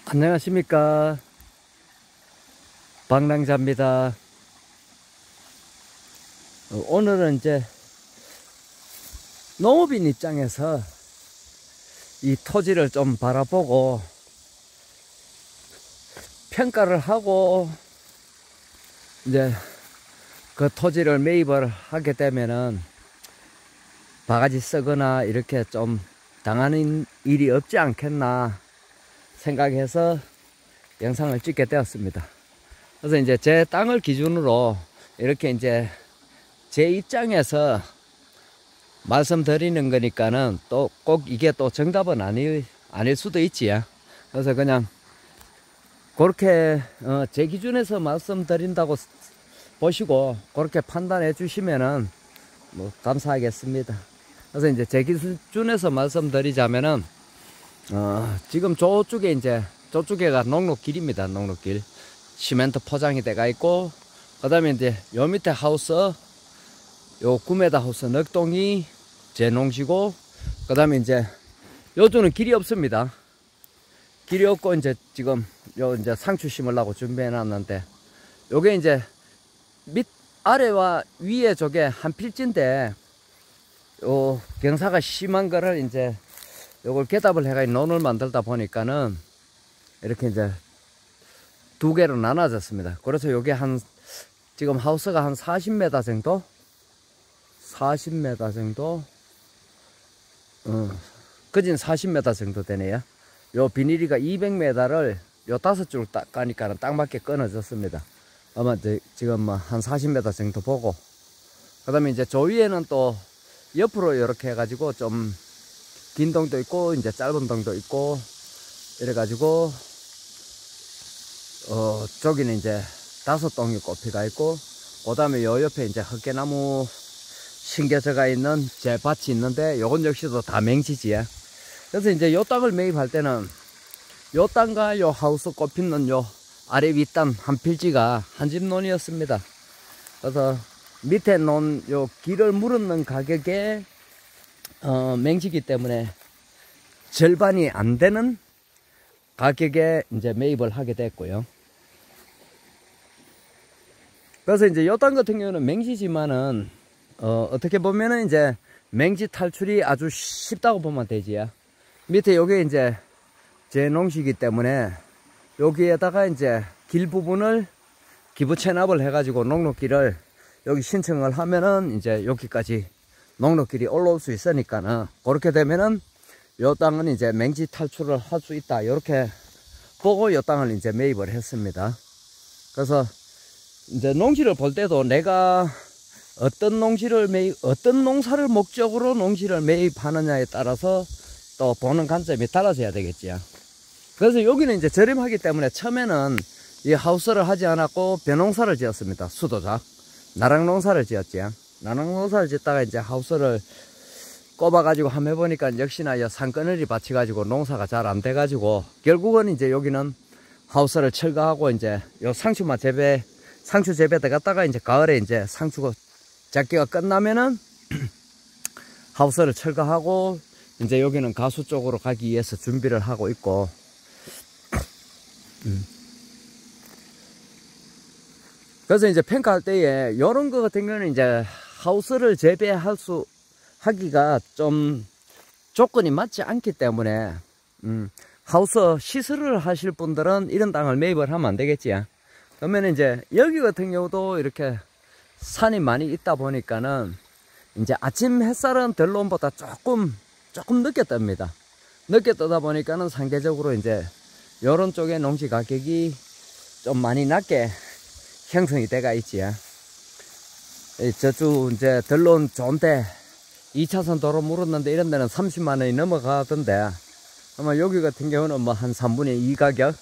안녕하십니까, 방랑자입니다. 오늘은 이제 농업인 입장에서 이 토지를 좀 바라보고 평가를 하고, 이제 그 토지를 매입을 하게 되면은 바가지 쓰거나 이렇게 좀 당하는 일이 없지 않겠나 생각해서 영상을 찍게 되었습니다. 그래서 이제 제 땅을 기준으로 이렇게 이제 제 입장에서 말씀드리는 거니까는 또 꼭 이게 또 정답은 아닐 수도 있지요. 그래서 그냥 그렇게 제 기준에서 말씀드린다고 보시고 그렇게 판단해 주시면은 뭐 감사하겠습니다. 그래서 이제 제 기준에서 말씀드리자면은 지금 저쪽에 이제 저쪽에가 농로길입니다. 농로길 시멘트 포장이 돼가 있고, 그 다음에 이제 요 밑에 하우스, 요 9m 하우스 넉동이 제 농지고, 그 다음에 이제 요쪽은 길이 없습니다. 길이 없고 이제 지금 요 이제 상추 심으려고 준비해 놨는데, 요게 이제 밑 아래와 위에 저게 한 필지인데, 요 경사가 심한 거를 이제 요걸 개답을 해가지고 논을 만들다 보니까는 이렇게 이제 두 개로 나눠졌습니다. 그래서 요게 지금 하우스가 한 40m 정도? 40m 정도? 그진 40m 정도 되네요. 요 비닐이가 200m를 요 5줄 딱 가니까는 딱 맞게 끊어졌습니다. 아마 지금 뭐 한 40m 정도 보고, 그 다음에 이제 저 위에는 또 옆으로 이렇게 해가지고 좀 긴 동도 있고 이제 짧은 동도 있고 이래가지고 저기는 이제 5동이 꼽히가 있고, 그 다음에 요 옆에 이제 헛개나무 심겨져가 있는 제 밭이 있는데, 요건 역시도 다 맹지지야. 그래서 이제 요 땅을 매입할 때는 요 땅과 요 하우스 꼽히는 요 아래 윗단 한 필지가 한 집 논이었습니다. 그래서 밑에 논 요 길을 물었는 가격에 맹지기 때문에 절반이 안 되는 가격에 이제 매입을 하게 됐고요. 그래서 이제 요 땅 같은 경우는 맹지지만은 어떻게 보면은 이제 맹지 탈출이 아주 쉽다고 보면 되지요. 밑에 요게 이제 제 농지이기 때문에 여기에다가 이제 길 부분을 기부 체납을 해가지고 농로길을 여기 신청을 하면은 이제 여기까지 농로길이 올라올 수 있으니까는, 그렇게 되면은 요 땅은 이제 맹지 탈출을 할 수 있다, 이렇게 보고 요 땅을 이제 매입을 했습니다. 그래서 이제 농지를 볼 때도 내가 어떤 농사를 목적으로 농지를 매입하느냐에 따라서 또 보는 관점이 달라져야 되겠지요. 그래서 여기는 이제 저렴하기 때문에 처음에는 이 하우스를 하지 않았고 벼농사를 지었습니다. 수도작 나랑농사를 지었지요. 나랑농사를 짓다가 이제 하우스를 꼽아가지고 한번 해보니까 역시나 산그늘이 받쳐가지고 농사가 잘 안 돼가지고, 결국은 이제 여기는 하우스를 철거하고 이제 요 상추 재배 들어갔다가 이제 가을에 이제 상추가 작기가 끝나면은 하우스를 철거하고 이제 여기는 가수 쪽으로 가기 위해서 준비를 하고 있고, 그래서 이제 평가할 때에 요런 거 같은 경우는 이제 하우스를 하기가 좀 조건이 맞지 않기 때문에 하우스 시설을 하실 분들은 이런 땅을 매입을 하면 안 되겠지요. 그러면 이제 여기 같은 경우도 이렇게 산이 많이 있다 보니까는 이제 아침 햇살은 들러온보다 조금 늦게 뜹니다. 늦게 뜨다 보니까는 상대적으로 이제 요런 쪽에 농지 가격이 좀 많이 낮게 형성이 돼가 있지요. 저쪽 이제 들러온 좋은데 2차선 도로 물었는데 이런 데는 30만원이 넘어가던데, 아마 여기 같은 경우는 뭐 한 3분의 2 가격.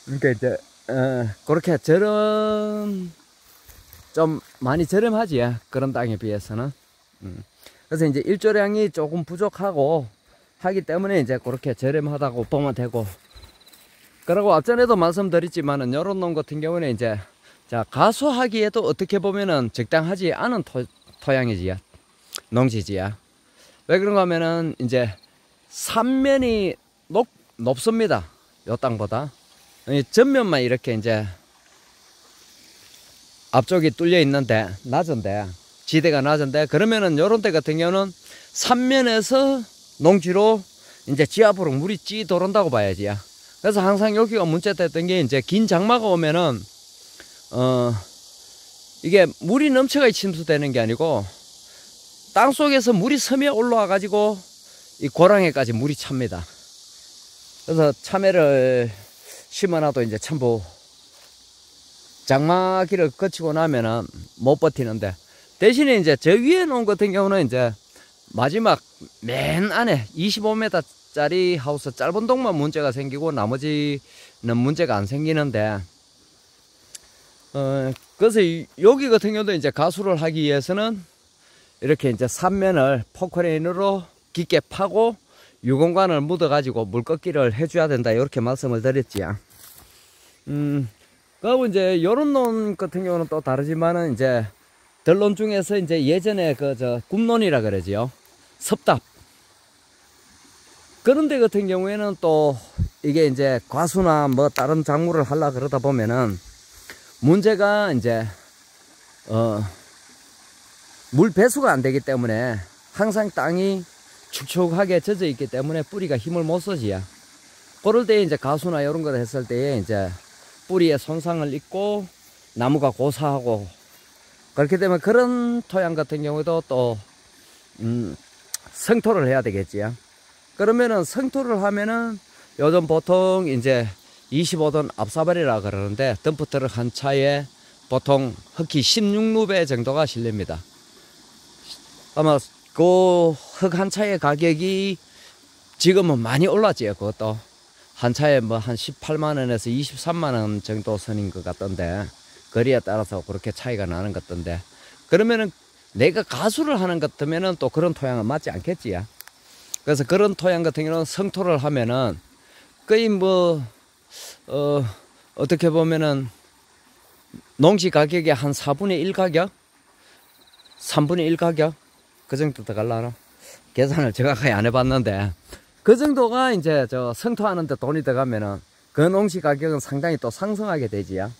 그러니까 이제 그렇게 좀 많이 저렴하지, 그런 땅에 비해서는. 그래서 이제 일조량이 조금 부족하고 하기 때문에 이제 그렇게 저렴하다고 보면 되고, 그리고 앞전에도 말씀드렸지만은 요런 놈 같은 경우는 이제 가수하기에도 어떻게 보면은 적당하지 않은 토양이지요. 농지지야. 왜 그런가 하면은 이제 산면이 높습니다. 요 땅보다. 전면만 이렇게 이제 앞쪽이 뚫려 있는데, 낮은데, 지대가 낮은데, 그러면은 요런 데 같은 경우는 삼면에서 농지로 이제 지압으로 물이 찌 들어온다고 봐야지. 그래서 항상 여기가 문제됐던 게 이제 긴 장마가 오면은, 이게 물이 넘쳐가 침수되는 게 아니고, 땅 속에서 물이 섬에 올라와 가지고 이 고랑에까지 물이 찹니다. 그래서 참외를 심어놔도 이제 전부 장마기를 거치고 나면은 못 버티는데, 대신에 이제 저 위에 놓은 같은 경우는 이제 마지막 맨 안에 25m 짜리 하우스 짧은 동만 문제가 생기고 나머지는 문제가 안 생기는데, 그래서 여기 같은 경우도 이제 가수를 하기 위해서는 이렇게 이제 삼면을 포크레인으로 깊게 파고 유공관을 묻어 가지고 물꺾기를 해줘야 된다, 이렇게 말씀을 드렸지요. 그리고 이제 요런 논 같은 경우는 또 다르지만은, 이제 덜논 중에서 이제 예전에 굽논이라 그러지요. 섭답. 그런 데 같은 경우에는 또 이게 이제 과수나 뭐 다른 작물을 하려 그러다 보면은 문제가 이제 물 배수가 안 되기 때문에 항상 땅이 축축하게 젖어 있기 때문에 뿌리가 힘을 못 쓰지요. 그럴 때 이제 가수나 이런 걸 했을 때에 이제 뿌리에 손상을 입고 나무가 고사하고, 그렇게 되면 그런 토양 같은 경우도 또 성토를 해야 되겠지요. 그러면은 성토를 하면은 요즘 보통 이제 25톤 앞사발이라 그러는데, 덤프트럭 한 차에 보통 흙이 16루베 정도가 실립니다. 아마 그 흙 한 차의 가격이 지금은 많이 올랐지요. 그것도 한 차에 뭐 한 18만원에서 23만원 정도 선인 것 같던데, 거리에 따라서 그렇게 차이가 나는 것 같던데, 그러면은 내가 가수를 하는 것 같으면은 또 그런 토양은 맞지 않겠지요. 그래서 그런 토양 같은 경우는 성토를 하면은 거의 뭐 어떻게 보면은 농지 가격의 한 4분의 1 가격, 3분의 1 가격, 그 정도 더 갈라나? 계산을 정확하게 안 해봤는데, 그 정도가 이제 저 성토하는데 돈이 들어가면은 그 농지 가격은 상당히 또 상승하게 되지요.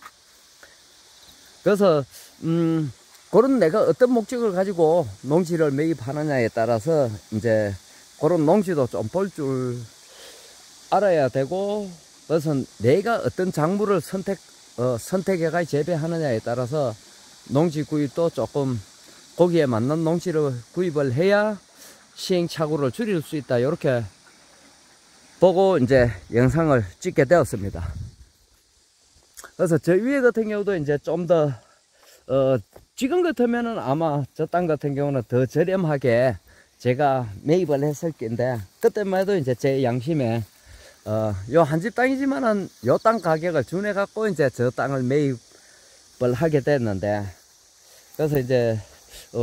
그래서 그런 내가 어떤 목적을 가지고 농지를 매입하느냐에 따라서 이제 그런 농지도 좀 볼 줄 알아야 되고, 그래서 내가 어떤 작물을 선택해가 재배하느냐에 따라서 농지 구입도 조금 거기에 맞는 농지를 구입을 해야 시행착오를 줄일 수 있다, 이렇게 보고 이제 영상을 찍게 되었습니다. 그래서 저 위에 같은 경우도 이제 좀 더 지금 같으면은 아마 저 땅 같은 경우는 더 저렴하게 제가 매입을 했을 텐데, 그때만 해도 이제 제 양심에 요 한 집 땅이지만은 요 땅 가격을 준해 갖고 이제 저 땅을 매입을 하게 됐는데, 그래서 이제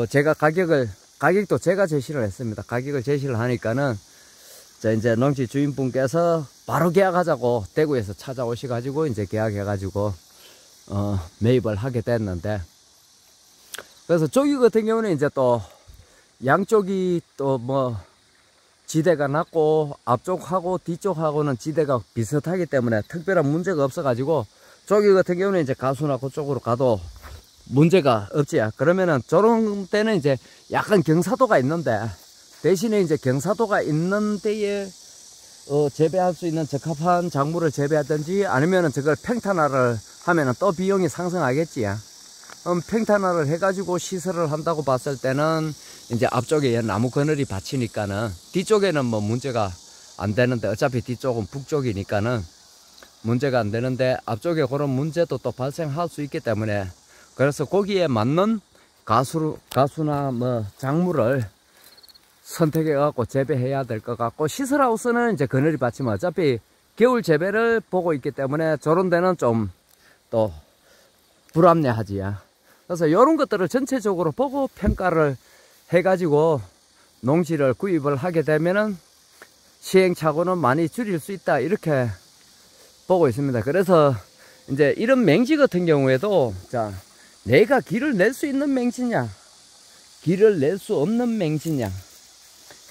제가 가격도 제가 제시를 했습니다. 가격을 제시를 하니까는 이제 농지 주인분께서 바로 계약하자고 대구에서 찾아오셔 가지고 이제 계약해 가지고 매입을 하게 됐는데, 그래서 저기 같은 경우는 이제 또 양쪽이 또 뭐 지대가 낮고 앞쪽하고 뒤쪽하고는 지대가 비슷하기 때문에 특별한 문제가 없어 가지고 저기 같은 경우는 이제 가수나 그쪽으로 가도 문제가 없지요. 그러면은 저런 때는 이제 약간 경사도가 있는데, 대신에 이제 경사도가 있는 데에 재배할 수 있는 적합한 작물을 재배하든지, 아니면은 저걸 평탄화를 하면은 또 비용이 상승하겠지요. 평탄화를 해가지고 시설을 한다고 봤을 때는 이제 앞쪽에 나무 그늘이 받치니까는 뒤쪽에는 뭐 문제가 안 되는데, 어차피 뒤쪽은 북쪽이니까는 문제가 안 되는데, 앞쪽에 그런 문제도 또 발생할 수 있기 때문에, 그래서 거기에 맞는 가수나 뭐 작물을 선택해 갖고 재배해야 될 것 같고, 시설하우스는 이제 그늘이 받치면 어차피 겨울 재배를 보고 있기 때문에 저런 데는 좀 또 불합리하지요. 그래서 이런 것들을 전체적으로 보고 평가를 해가지고 농지를 구입을 하게 되면은 시행착오는 많이 줄일 수 있다, 이렇게 보고 있습니다. 그래서 이제 이런 맹지 같은 경우에도, 자, 내가 길을 낼 수 있는 맹지냐, 길을 낼 수 없는 맹지냐,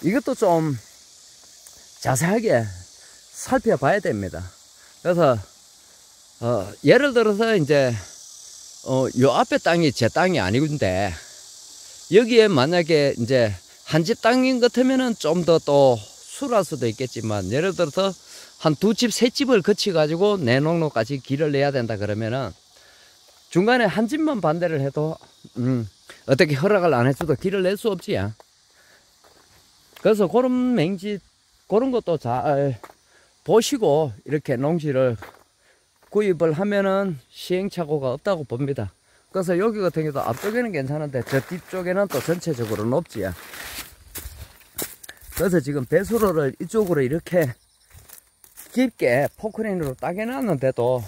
이것도 좀 자세하게 살펴봐야 됩니다. 그래서 예를 들어서 이제 요 앞에 땅이 제 땅이 아니군데 여기에 만약에 이제 한 집 땅인 것 같으면은 좀 더 또 수랄 수도 있겠지만, 예를 들어서 한 두 집, 세 집을 거쳐 가지고 내 농로까지 길을 내야 된다 그러면은 중간에 한 집만 반대를 해도 어떻게 허락을 안 해줘도 길을 낼 수 없지. 그래서 그런 맹지, 그런 것도 잘 보시고 이렇게 농지를 구입을 하면은 시행착오가 없다고 봅니다. 그래서 여기 같은 경우도 앞쪽에는 괜찮은데 저 뒤쪽에는 또 전체적으로 높지. 그래서 지금 배수로를 이쪽으로 이렇게 깊게 포크레인으로 따게 놨는데도,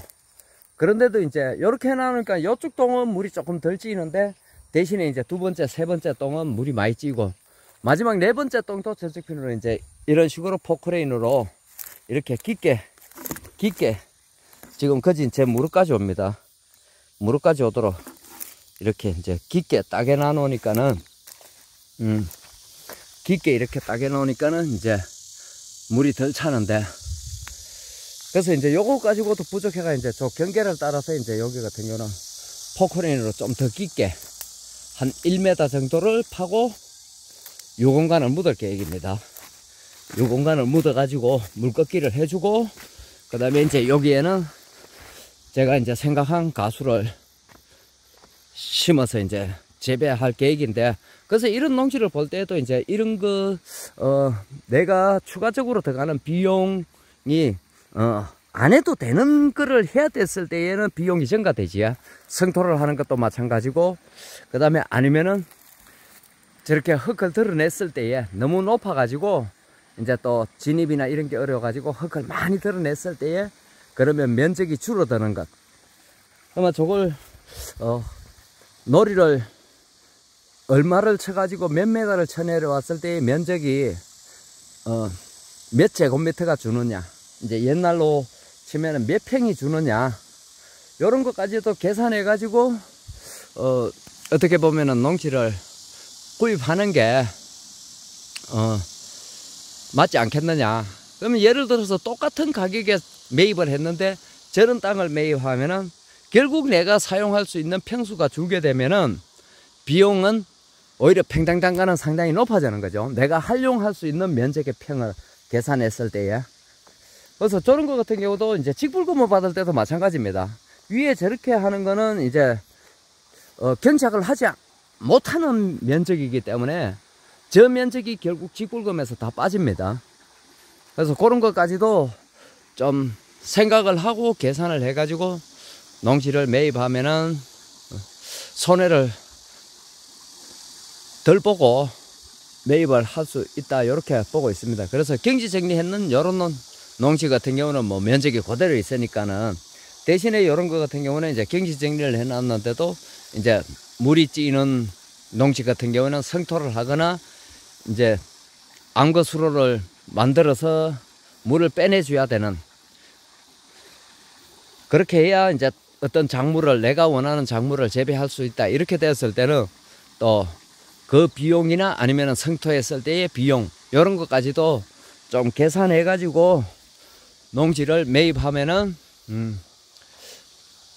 그런데도 이제 이렇게 해놓으니까 이쪽 동은 물이 조금 덜 찌는데, 대신에 이제 두 번째, 세 번째 동은 물이 많이 찌고, 마지막 네 번째 동도 저쪽 편으로 이제 이런 식으로 포크레인으로 이렇게 깊게 지금 거진 제 무릎까지 옵니다. 무릎까지 오도록 이렇게 이제 깊게 따게 놔놓으니까는 깊게 이렇게 따게 놓으니까는 이제 물이 덜 차는데, 그래서 이제 요거 가지고도 부족해가 이제 저 경계를 따라서 이제 여기 같은 경우는 포크레인으로 좀 더 깊게 한 1m 정도를 파고 요 공간을 묻을 계획입니다. 요 공간을 묻어 가지고 물 꺾기를 해주고, 그 다음에 이제 여기에는 제가 이제 생각한 가수를 심어서 이제 재배할 계획인데, 그래서 이런 농지를 볼 때도 이제 이런 내가 추가적으로 들어가는 비용이 안 해도 되는 거를 해야 됐을 때에는 비용이 증가되지. 성토를 하는 것도 마찬가지고, 그 다음에 아니면은 저렇게 흙을 드러냈을 때에 너무 높아 가지고 이제 또 진입이나 이런 게 어려워 가지고 흙을 많이 드러냈을 때에 그러면 면적이 줄어드는 것. 아마 저걸 놀이를 얼마를 쳐가지고 몇 메가를 쳐내려왔을 때의 면적이 몇 제곱미터가 주느냐, 이제 옛날로 치면은 몇 평이 주느냐, 요런 것까지도 계산해 가지고 어떻게 보면은 농지를 구입하는 게 맞지 않겠느냐. 그러면 예를 들어서 똑같은 가격에 매입을 했는데 저런 땅을 매입하면은 결국 내가 사용할 수 있는 평수가 줄게 되면은 비용은 오히려 평당 단가는 상당히 높아지는 거죠. 내가 활용할 수 있는 면적의 평을 계산했을 때에. 그래서 저런 거 같은 경우도 이제 직불금을 받을 때도 마찬가지입니다. 위에 저렇게 하는 거는 이제 경작을 하지 못하는 면적이기 때문에 저 면적이 결국 직불금에서 다 빠집니다. 그래서 그런 것까지도 좀 생각을 하고 계산을 해 가지고 농지를 매입하면은 손해를 덜 보고 매입을 할 수 있다, 이렇게 보고 있습니다. 그래서 경지 정리했는 요런 농지 같은 경우는 뭐 면적이 그대로 있으니까는, 대신에 요런 거 같은 경우는 이제 경지 정리를 해 놨는데도 이제 물이 찌는 농지 같은 경우는 성토를 하거나 이제 암거 수로를 만들어서 물을 빼내줘야 되는, 그렇게 해야 이제 어떤 작물을, 내가 원하는 작물을 재배할 수 있다, 이렇게 되었을 때는 또 그 비용이나 아니면 성토했을 때의 비용, 이런 것까지도 좀 계산해 가지고 농지를 매입하면은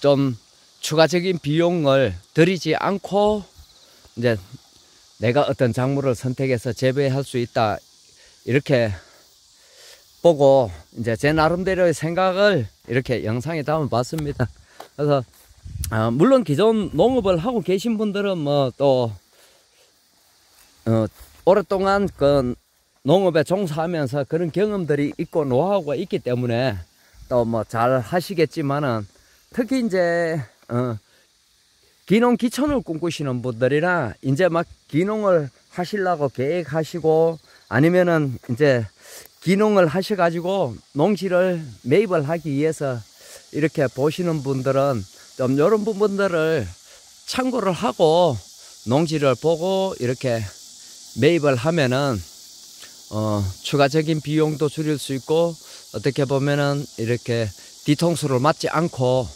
좀 추가적인 비용을 들이지 않고 이제 내가 어떤 작물을 선택해서 재배할 수 있다, 이렇게 보고 이제 제 나름대로의 생각을 이렇게 영상에 담아 봤습니다. 그래서 물론 기존 농업을 하고 계신 분들은 뭐 또 오랫동안 그 농업에 종사하면서 그런 경험들이 있고 노하우가 있기 때문에 또 뭐 잘 하시겠지만은, 특히 이제 기농 기촌을 꿈꾸시는 분들이나 이제 막 기농을 하시려고 계획하시고, 아니면은 이제 기농을 하셔가지고 농지를 매입을 하기 위해서 이렇게 보시는 분들은 좀 이런 부분들을 참고를 하고 농지를 보고 이렇게 매입을 하면은 추가적인 비용도 줄일 수 있고, 어떻게 보면은 이렇게 뒤통수를 맞지 않고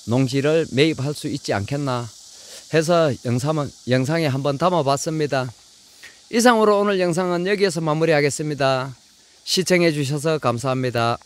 농지를 매입할 수 있지 않겠나 해서 영상에 한번 담아 봤습니다. 이상으로 오늘 영상은 여기에서 마무리하겠습니다. 시청해 주셔서 감사합니다.